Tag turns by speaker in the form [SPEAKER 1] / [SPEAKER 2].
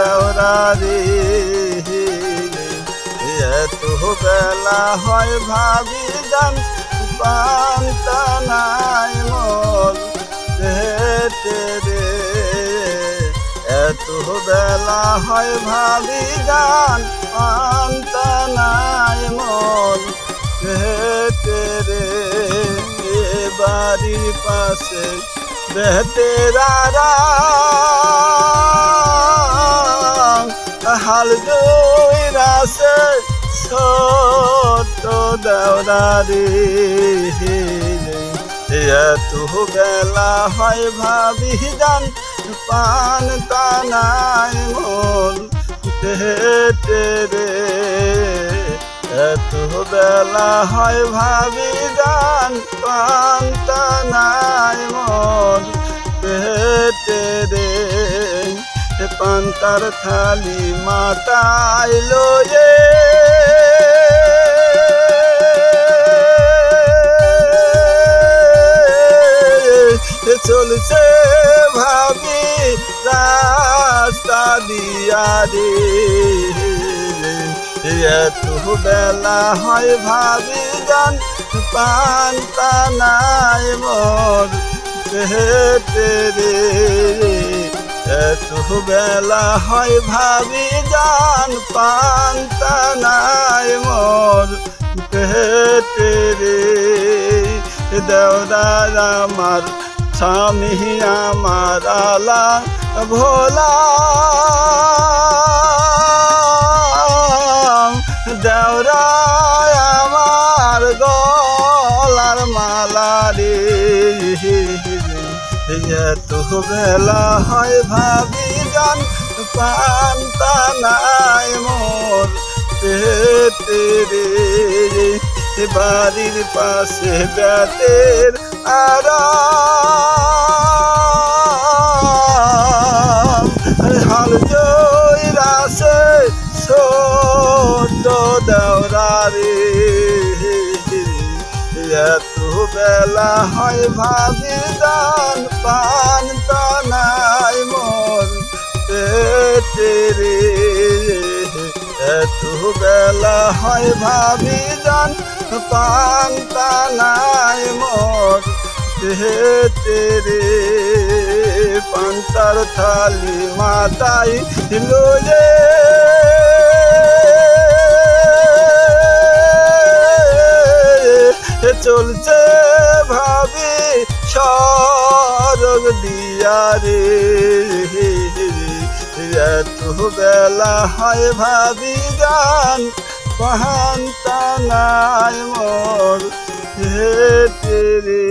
[SPEAKER 1] দেওরারে এত বেলা হয় ভাবি গান পান্তা নাই মন পেটে রে এত বেলা হয় ভাবি গান পান্তা নাই মন পেটে রে বাড়ির পাশে বেতেরারা হাল দইরাছে ছোট দেওরারে এত বেলা হয় ভাবি গান পান্তা নাই মন পেটে রে এত বেলা হয় ভাবি গান পান্তা নাই মন পেটে রে পান্তার থালি মাথায় লয়ে চলছে ভাবি রাস্তা দিয়া রে এত বেলা হয় ভাবি গান পান্তা নাই মোর পেটে রে এত বেলা হয় ভাবি গান পান্তা নাই মোর পেটে রে দেওদার আমার স্বামী আমার আলা ভোলা দেওরা আমার গলার মালা রে এত বেলা হয় ভাবি গান পান্তা নাই মোর পেটে রে বাড়ির পাশে বেতের আরাম হাল জইরাছে ছোট দেওরারে এত বেলা হয় ভাবি গান পান্তা নাই মোর পেটে রে এত বেলা হয় ভাবি গান পান্তা নাই মোর পেটে রে পান্তার থালি মাথায় লয়ে চলছে ভাবি সরগ দিয়া রে এত বেলা হয় ভাবি গান পান্তা নাই মোর পেটে রে।